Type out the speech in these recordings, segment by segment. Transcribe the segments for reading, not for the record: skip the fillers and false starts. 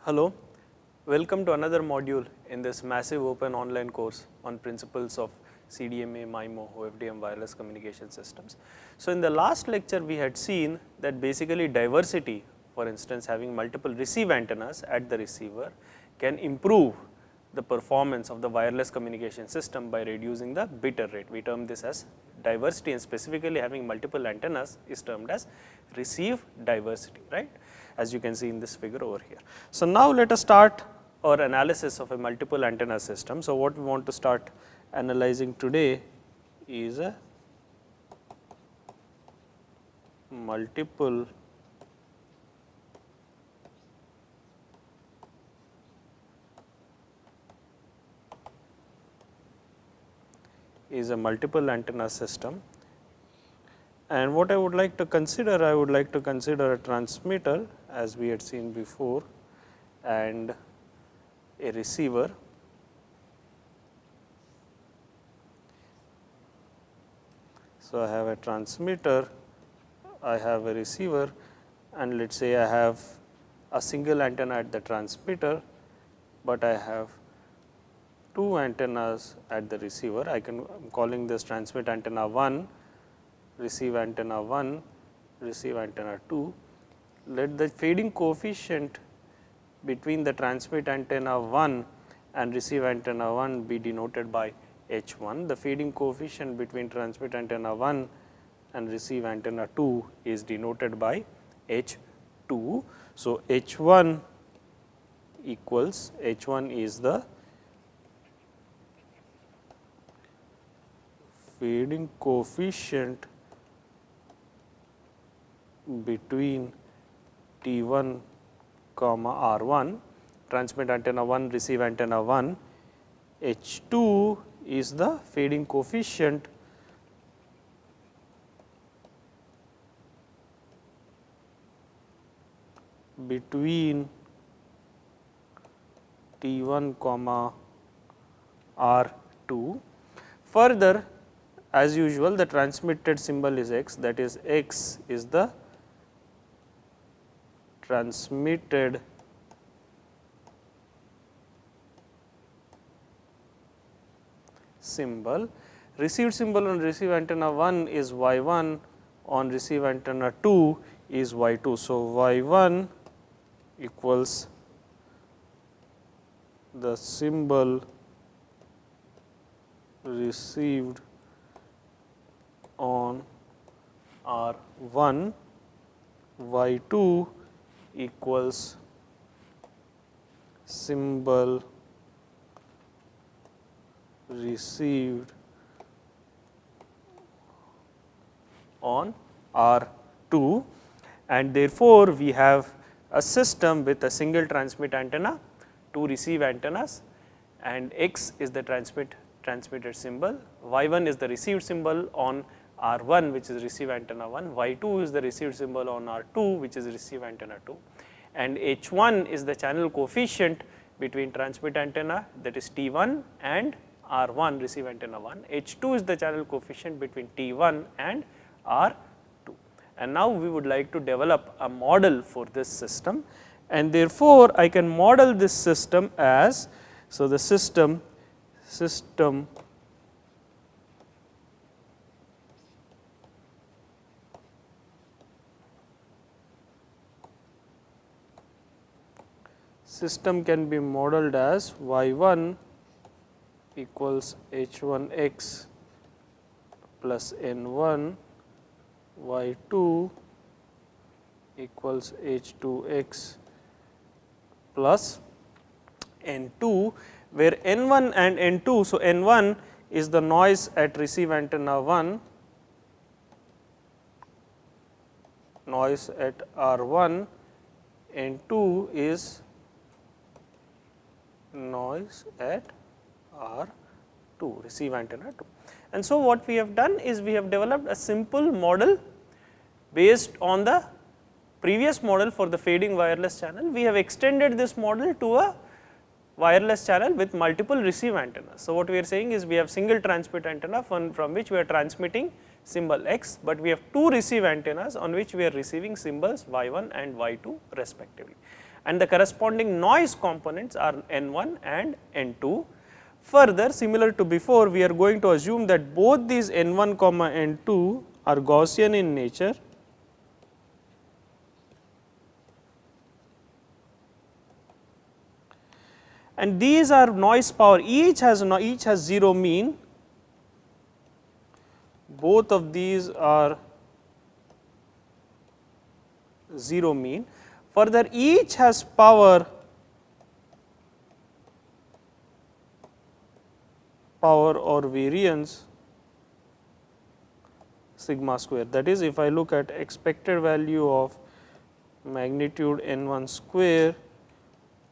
Hello, welcome to another module in this massive open online course on principles of CDMA, MIMO, OFDM wireless communication systems. So, in the last lecture we had seen that basically diversity, for instance having multiple receive antennas at the receiver, can improve the performance of the wireless communication system by reducing the bit error rate. We term this as diversity, and specifically having multiple antennas is termed as receive diversity, right, as you can see in this figure over here. So, now let us start our analysis of a multiple antenna system. So, what we want to start analyzing today is a multiple antenna system. And what I would like to consider, a transmitter as we had seen before and a receiver. So, I have a transmitter, I have a receiver, and let us say I have a single antenna at the transmitter, but I have two antennas at the receiver. I am calling this transmit antenna 1, receive antenna 1, receive antenna 2. Let the fading coefficient between the transmit antenna 1 and receive antenna 1 be denoted by H1. The fading coefficient between transmit antenna 1 and receive antenna 2 is denoted by H2. So, H1 equals, H1 is the fading coefficient between T1 comma R1, transmit antenna 1, receive antenna 1. H2 is the fading coefficient between T1 comma R2. Further, as usual, the transmitted symbol is X, that is X is the transmitted symbol. Received symbol on receive antenna 1 is Y1, on receive antenna 2 is Y2. So, Y1 equals the symbol received on R1, Y2 equals symbol received on R2, and therefore, we have a system with a single transmit antenna, two receive antennas, and X is the transmitted symbol, Y1 is the received symbol on R1 which is receive antenna 1, Y2 is the received symbol on R2 which is receive antenna 2, and H1 is the channel coefficient between transmit antenna, that is T1, and R1 receive antenna 1, H2 is the channel coefficient between T1 and R2. And now, we would like to develop a model for this system, and therefore, I can model this system as, so the system can be modeled as Y1 equals H1x plus N1, Y2 equals H2x plus N2, where N1 and N2, so N1 is the noise at receive antenna 1, noise at R1, N2 is noise at R2, receive antenna 2. And so, what we have done is we have developed a simple model based on the previous model for the fading wireless channel. We have extended this model to a wireless channel with multiple receive antennas. So, what we are saying is we have single transmit antenna from which we are transmitting symbol X, but we have two receive antennas on which we are receiving symbols Y1 and Y2 respectively. and the corresponding noise components are N1 and N2. Further, similar to before, we are going to assume that both these N1 comma N2 are Gaussian in nature, and these are noise power, each has 0 mean, both of these are 0 mean. Further, each has power or variance sigma square. That is, if I look at expected value of magnitude N1 square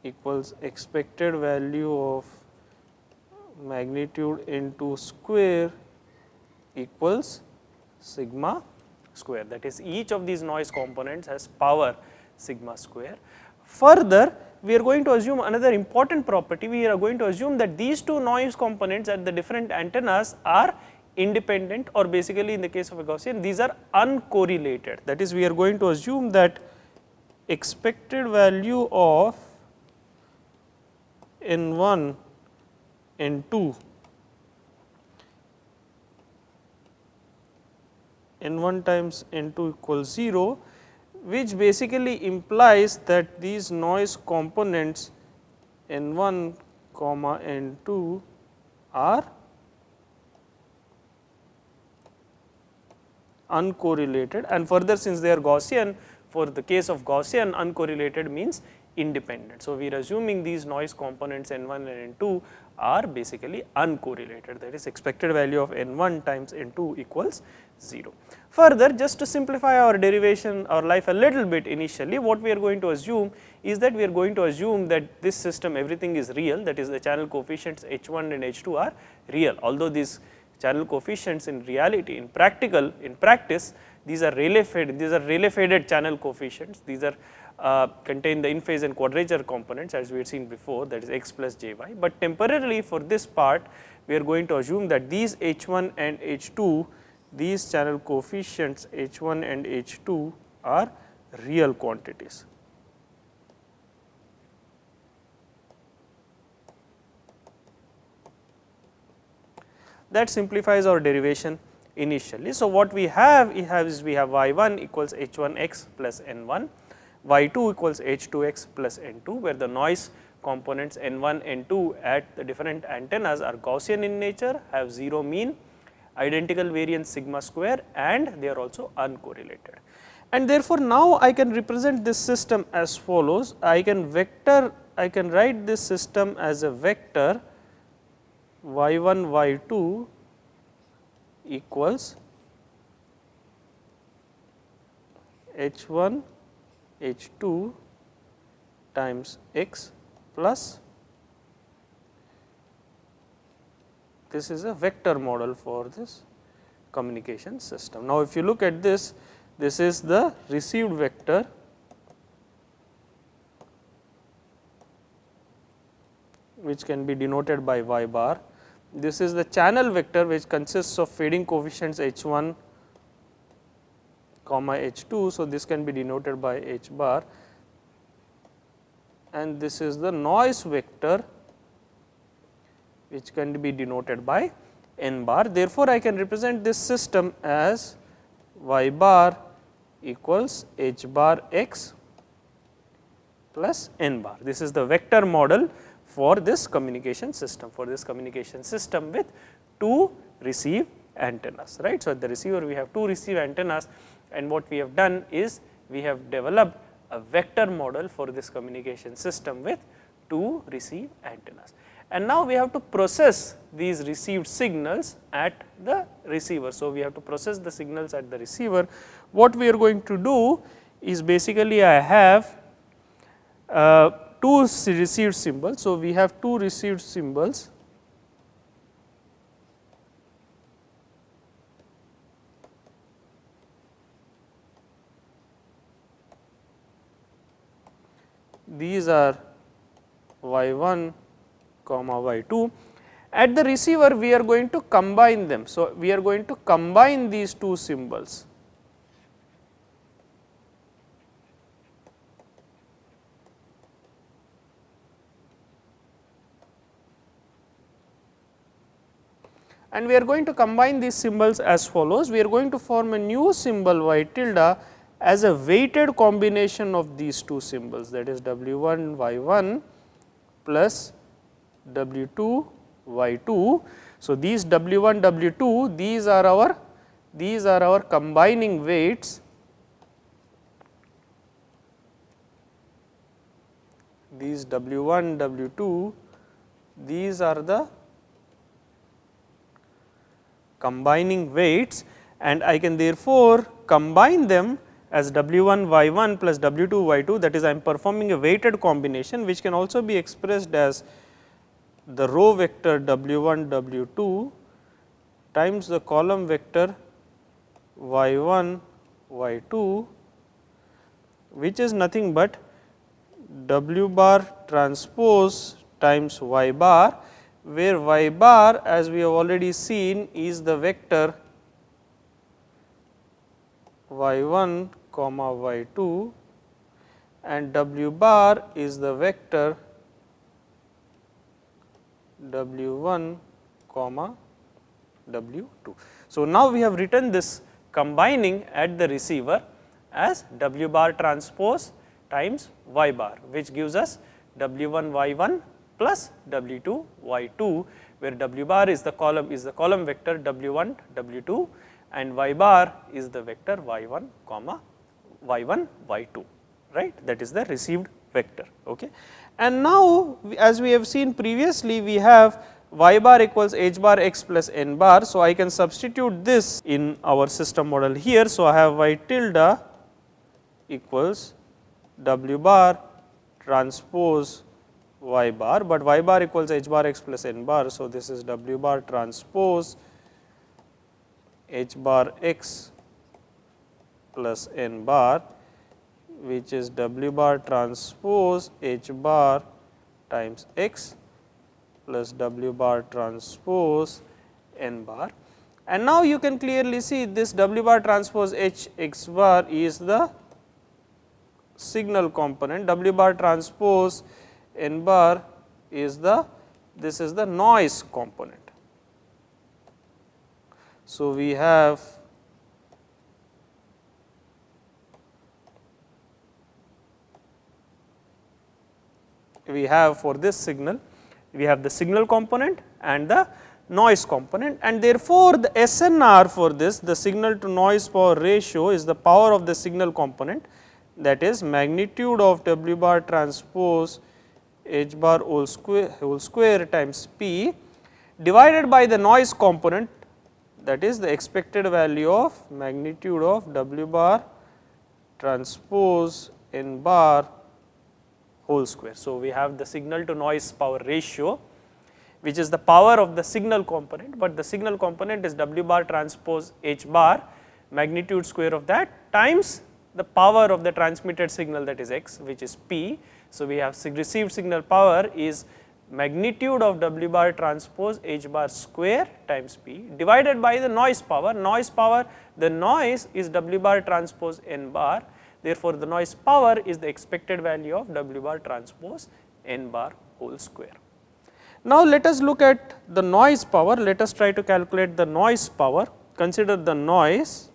equals expected value of magnitude N2 square equals sigma square. That is, each of these noise components has power sigma square. Further, we are going to assume another important property. We are going to assume that these two noise components at the different antennas are independent, or basically in the case of a Gaussian, these are uncorrelated. That is, we are going to assume that expected value of N1, N2, N1 times N2 equals 0, which basically implies that these noise components N1 comma N2 are uncorrelated, and further, since they are Gaussian, for the case of Gaussian, uncorrelated means independent. So, we are assuming these noise components N1 and N2 are basically uncorrelated, that is, expected value of N1 times N2 equals 0. Further, just to simplify our derivation or life a little bit initially, what we are going to assume is that we are going to assume that this system, everything is real, that is, the channel coefficients H1 and H2 are real, although these channel coefficients in reality, in practice, these are Rayleigh faded channel coefficients. These are contain the in phase and quadrature components, as we had seen before, that is x plus jy. But temporarily for this part, we are going to assume that these H1 and H2, these channel coefficients H1 and H2 are real quantities. That simplifies our derivation initially. So, what we have is we have y1 equals h1x plus n1, y2 equals h2x plus n2, where the noise components n1, n2 at the different antennas are Gaussian in nature, have 0 mean, identical variance sigma square, and they are also uncorrelated. And therefore, now I can represent this system as follows. I can write this system as a vector y1, y2 equals h1, h2 times x plus, this is a vector model for this communication system. Now, if you look at this, this is the received vector, which can be denoted by y bar. This is the channel vector, which consists of fading coefficients h1 comma h2. So, this can be denoted by h bar, and this is the noise vector, which can be denoted by n bar. Therefore, I can represent this system as y bar equals h bar x plus n bar. This is the vector model for this communication system, with two receive antennas, right. So, at the receiver we have two receive antennas, and what we have done is we have developed a vector model for this communication system with two receive antennas. And now we have to process these received signals at the receiver. So, we have to process the signals at the receiver. What we are going to do is basically I have two received symbols. So, we have two received symbols, these are y1 comma y2. At the receiver we are going to combine them. So, we are going to combine these two symbols. and we are going to combine these symbols as follows. We are going to form a new symbol y tilde as a weighted combination of these two symbols, that is W1 y1 plus W2 y2. So, these W1 W2, these are our combining weights, these W1 W2, these are the combining weights, and I can therefore combine them as W1 y1 plus W2 y2, that is I am performing a weighted combination, which can also be expressed as the row vector W1 W2 times the column vector y1 y2, which is nothing but W bar transpose times y bar, where y bar, as we have already seen, is the vector y1 comma y2, and W bar is the vector W1 comma W2. So, now we have written this combining at the receiver as W bar transpose times y bar, which gives us W1 y1 plus W2 y2, where W bar is the column vector W1 W2 and y bar is the vector y1 comma y1 y2, right, that is the received vector. Okay. And now, as we have seen previously, we have y bar equals h bar x plus n bar. So, I can substitute this in our system model here. So, I have y tilde equals W bar transpose y bar, but y bar equals h bar x plus n bar. So, this is W bar transpose h bar x plus n bar, which is W bar transpose h bar times x plus W bar transpose n bar. And now, you can clearly see this W bar transpose h x bar is the signal component, W bar transpose n bar is this is the noise component. So, we have for this signal, we have the signal component and the noise component, and therefore, the SNR for this, the signal to noise power ratio, is the power of the signal component, that is magnitude of W bar transpose h bar whole square times p divided by the noise component, that is the expected value of magnitude of W bar transpose n bar whole square. So, we have the signal to noise power ratio, which is the power of the signal component, but the signal component is W bar transpose h bar, magnitude square of that times the power of the transmitted signal, that is x, which is p. So, we have received signal power is magnitude of W bar transpose h bar square times p divided by the noise power. The noise is W bar transpose n bar, therefore, the noise power is the expected value of W bar transpose n bar whole square. Now, let us look at the noise power. Let us try to calculate the noise power. Consider the noise.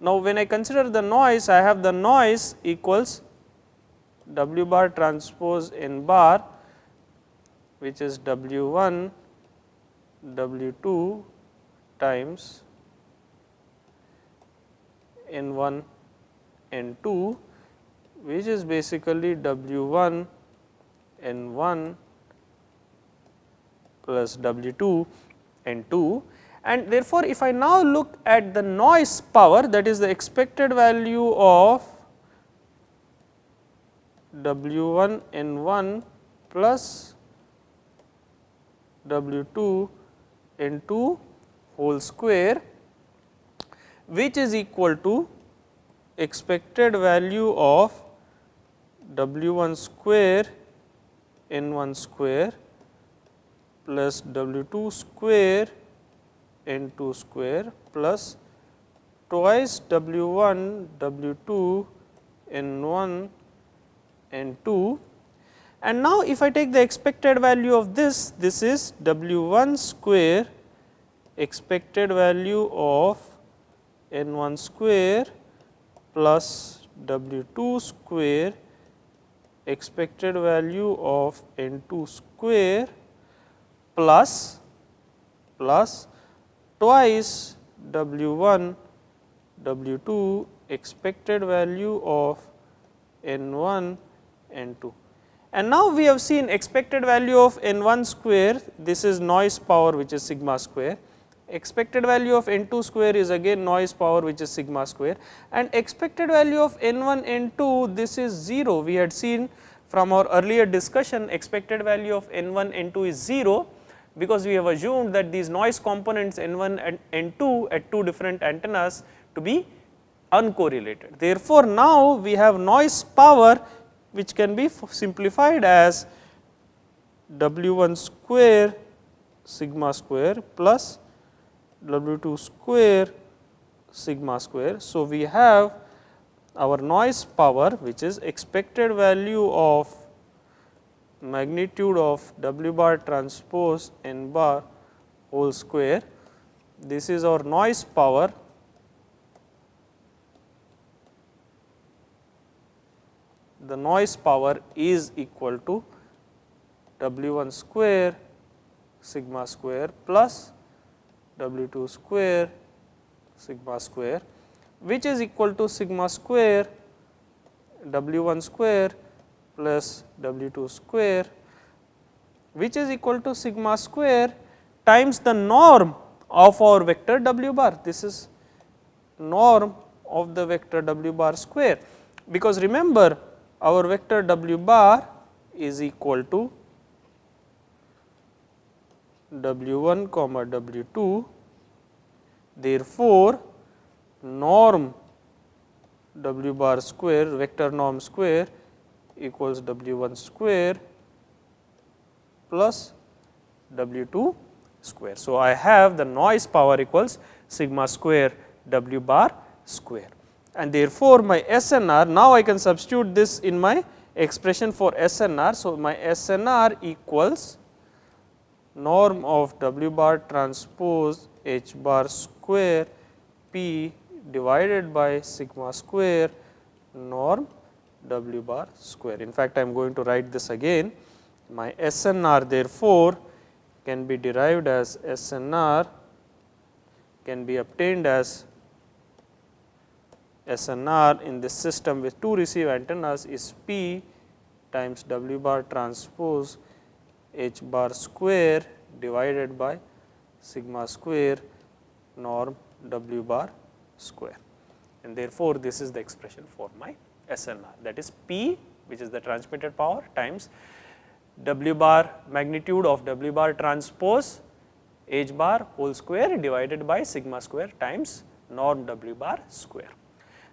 Now, when I consider the noise, I have the noise equals W bar transpose n bar, which is W1 W2 times N1 N2, which is basically W1 N1 plus W2 N2. And therefore, if I now look at the noise power, that is the expected value of W1 N1 plus W2 N2 whole square, which is equal to expected value of W1 square N1 square plus W2 square N2 square plus twice W1 W2 N1 N2, And now, if I take the expected value of this is W1 square expected value of N1 square plus W2 square expected value of N2 square plus twice W1 W2 expected value of N1 N2. And now, we have seen expected value of N1 square, this is noise power which is sigma square, expected value of N2 square is again noise power which is sigma square, and expected value of N1 N2 this is 0. We had seen from our earlier discussion expected value of N1 N2 is 0, because we have assumed that these noise components N1 and N2 at two different antennas to be uncorrelated. Therefore, now we have noise power which can be simplified as W1 square sigma square plus W2 square sigma square. So, we have our noise power which is expected value of magnitude of W bar transpose N bar whole square. This is our noise power. The noise power is equal to W1 square sigma square plus W2 square sigma square, which is equal to sigma square W1 square plus W2 square, which is equal to sigma square times the norm of our vector W bar. This is norm of the vector W bar square, because remember our vector W bar is equal to W1 comma W2. Therefore, norm W bar square vector norm square equals W1 square plus W2 square. So, I have the noise power equals sigma square W bar square, and therefore, my SNR, now I can substitute this in my expression for SNR. So, my SNR equals norm of W bar transpose H bar square P divided by sigma square norm W bar square. In fact, I am going to write this again. My SNR therefore can be derived as SNR can be obtained as SNR in this system with two receive antennas is P times W bar transpose H bar square divided by sigma square norm W bar square, and therefore, this is the expression for my SNR, that is P, which is the transmitted power, times W bar magnitude of W bar transpose H bar whole square divided by sigma square times norm W bar square.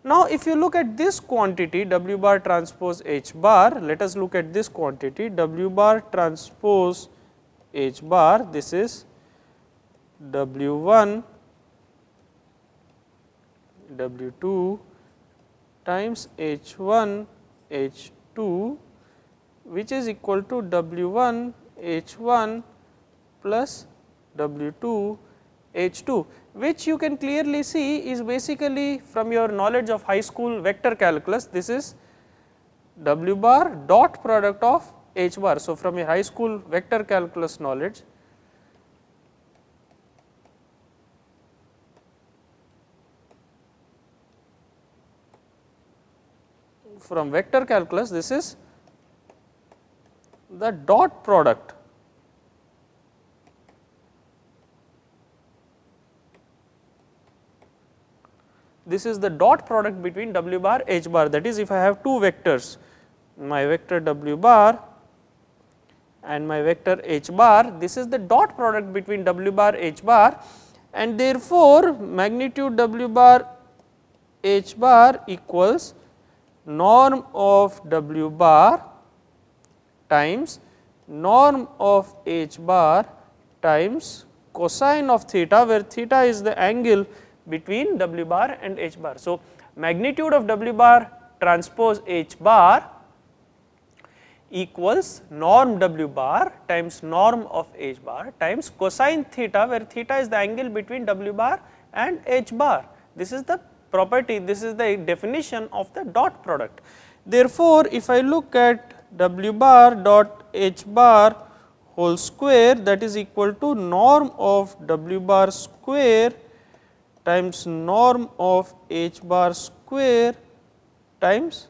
Now, if you look at this quantity W bar transpose H bar, let us look at this quantity W bar transpose H bar, this is W1 W2 times H1 H2, which is equal to W1 H1 plus W2 H2, which you can clearly see is basically from your knowledge of high school vector calculus, this is W bar dot product of H bar. So, from a high school vector calculus knowledge, from vector calculus this is the dot product between W bar H bar, that is if I have two vectors, my vector W bar and my vector H bar, this is the dot product between W bar H bar, and therefore, magnitude W bar H bar equals norm of W bar times norm of H bar times cosine of theta, where theta is the angle between W bar and H bar. So, magnitude of W bar transpose H bar equals norm W bar times norm of H bar times cosine theta, where theta is the angle between W bar and H bar. This is the property, this is the definition of the dot product. Therefore, if I look at W bar dot H bar whole square, that is equal to norm of W bar square times norm of H bar square times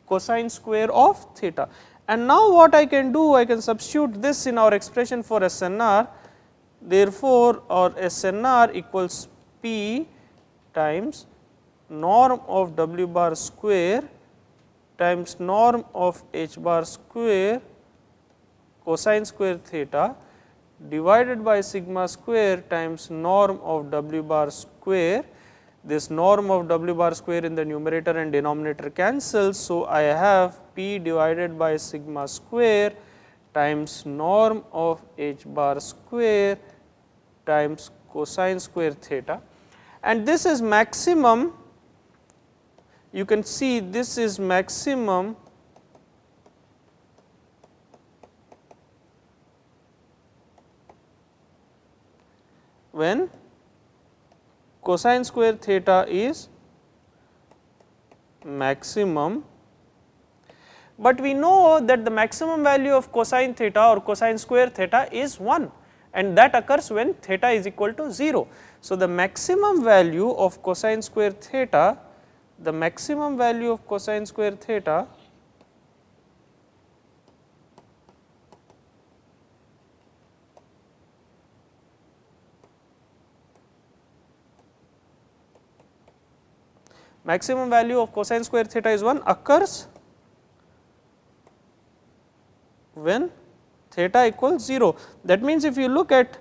cosine square of theta. And now what I can do, I can substitute this in our expression for SNR. Therefore, our SNR equals P times norm of W bar square times norm of H bar square cosine square theta divided by sigma square times norm of W bar square. This norm of W bar square in the numerator and denominator cancels. So, I have P divided by sigma square times norm of H bar square times cosine square theta, and this is maximum. You can see this is maximum when cosine square theta is maximum, but we know that the maximum value of cosine theta or cosine square theta is 1, and that occurs when theta is equal to 0. So, the maximum value of cosine square theta, the maximum value of cosine square theta maximum value of cosine square theta is 1 occurs when theta equals 0. That means, if you look at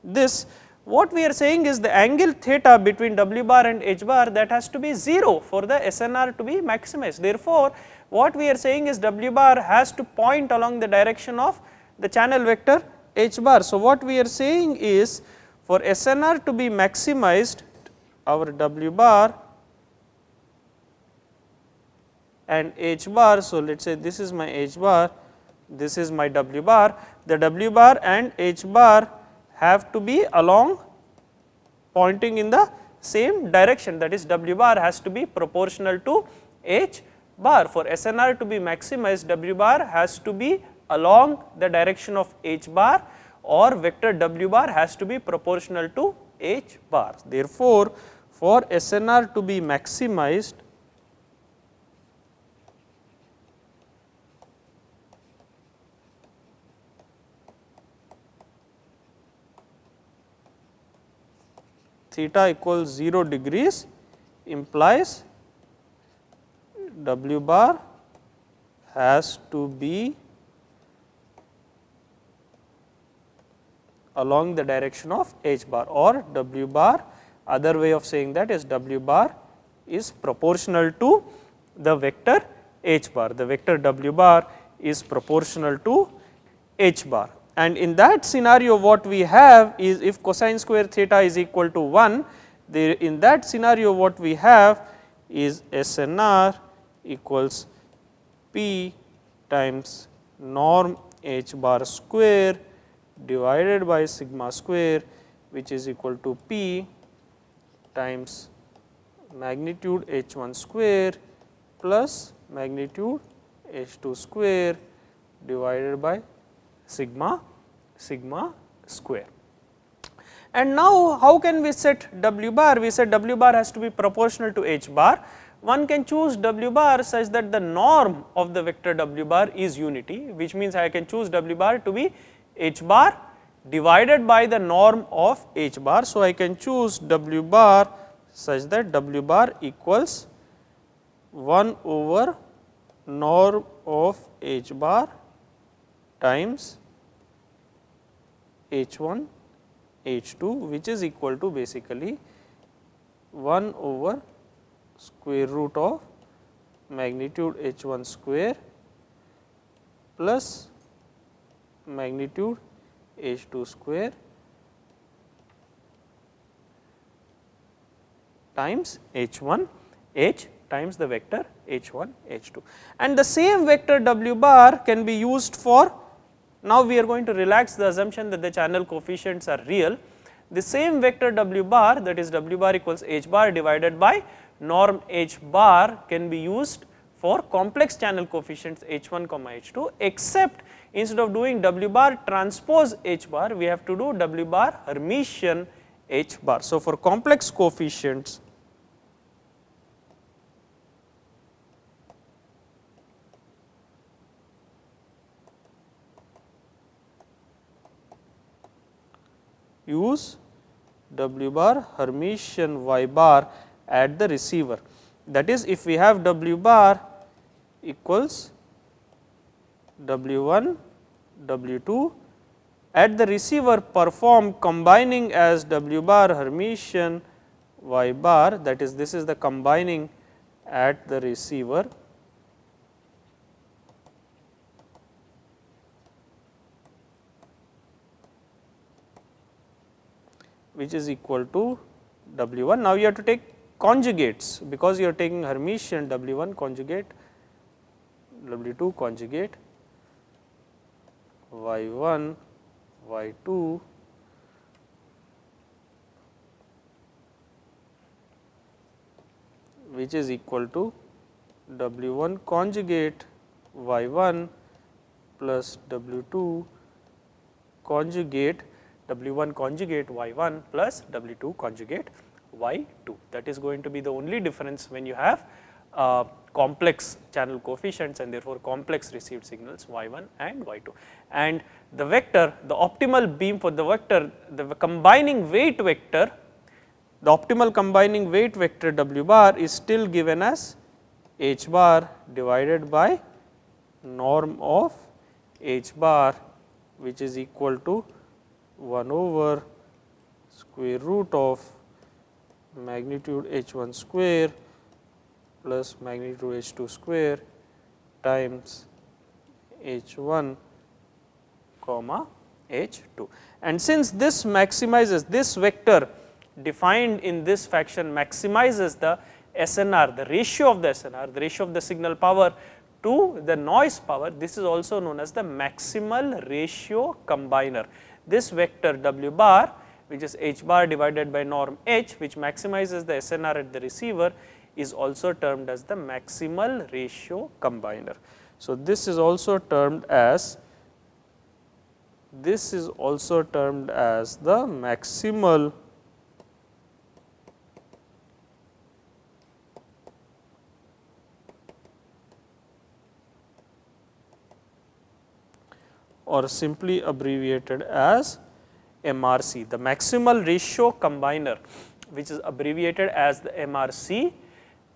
this, what we are saying is the angle theta between W bar and H bar, that has to be 0 for the SNR to be maximized. Therefore, what we are saying is W bar has to point along the direction of the channel vector H bar. So, what we are saying is for SNR to be maximized, our W bar and H bar. So, let us say this is my H bar, this is my W bar. The W bar and H bar have to be along pointing in the same direction, that is W bar has to be proportional to H bar. For SNR to be maximized, W bar has to be along the direction of H bar, or vector W bar has to be proportional to H bar. Therefore, for SNR to be maximized, theta equals 0 degrees implies W bar has to be along the direction of H bar, or W bar, other way of saying that is W bar is proportional to the vector H bar. The vector W bar is proportional to H bar. And in that scenario, what we have is, if cosine square theta is equal to 1, in that scenario what we have is SNR equals P times norm H bar square divided by sigma square, which is equal to P times magnitude H1 square plus magnitude H2 square divided by sigma square. And now, how can we set W bar? We said W bar has to be proportional to H bar. One can choose W bar such that the norm of the vector W bar is unity, which means I can choose W bar to be H bar divided by the norm of H bar. So, I can choose W bar such that W bar equals 1 over norm of H bar times H1 H2, which is equal to basically 1 over square root of magnitude H1 square plus magnitude H2 square times H1 H2. times the vector h1 h2, and the same vector w bar can be used for, now we are going to relax the assumption that the channel coefficients are real. The same vector w bar, that is w bar equals h bar divided by norm h bar, can be used for complex channel coefficients h1 comma h2, except instead of doing w bar transpose h bar, we have to do w bar Hermitian h bar. So, for complex coefficients, use w bar Hermitian y bar at the receiver. That is, if we have w bar equals w1 w2 at the receiver, perform combining as w bar Hermitian y bar, that is, this is the combining at the receiver, which is equal to w1. Now, you have to take conjugates, because you are taking Hermitian, w1 conjugate, w2 conjugate, y1, y2, which is equal to w1 conjugate y1 plus w2 conjugate w1 conjugate y1 plus w2 conjugate y2. That is going to be the only difference when you have complex channel coefficients and therefore complex received signals y1 and y2. And the vector, the optimal beam for the vector, the combining weight vector, the optimal combining weight vector w bar is still given as h bar divided by norm of h bar, which is equal to 1 over square root of magnitude h1 square plus magnitude h2 square times h1 comma h2. And since this maximizes, this vector defined in this fashion maximizes the SNR, the ratio of the SNR, the ratio of the signal power to the noise power, this is also known as the maximal ratio combiner. This vector w bar, which is h bar divided by norm h, which maximizes the SNR at the receiver, is also termed as the maximal ratio combiner. So, this is also termed as the maximal or simply abbreviated as MRC. The maximal ratio combiner, which is abbreviated as the MRC,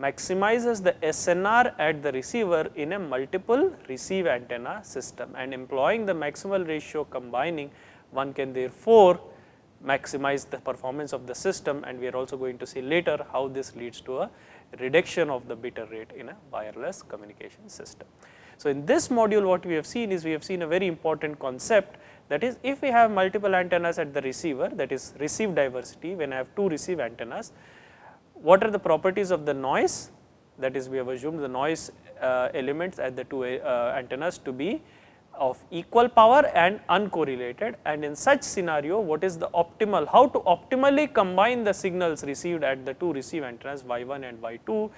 maximizes the SNR at the receiver in a multiple receive antenna system, and employing the maximal ratio combining, one can therefore maximize the performance of the system, and we are also going to see later how this leads to a reduction of the bit rate in a wireless communication system. So, in this module what we have seen is, we have seen a very important concept, that is, if we have multiple antennas at the receiver, that is receive diversity, when I have two receive antennas, what are the properties of the noise, that is, we have assumed the noise elements at the two antennas to be of equal power and uncorrelated, and in such scenario what is the optimal, how to optimally combine the signals received at the two receive antennas y1 and y2.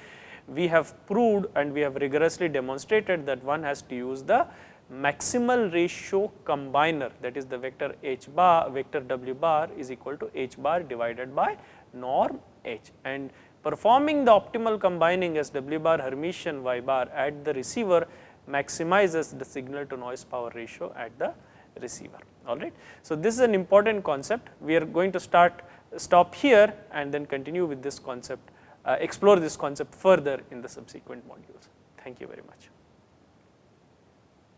We have proved and we have rigorously demonstrated that one has to use the maximal ratio combiner, that is the vector h bar, vector w bar is equal to h bar divided by norm h, and performing the optimal combining as w bar Hermitian y bar at the receiver maximizes the signal to noise power ratio at the receiver. All right. So, this is an important concept. We are going to stop here and then continue with this concept, explore this concept further in the subsequent modules. Thank you very much.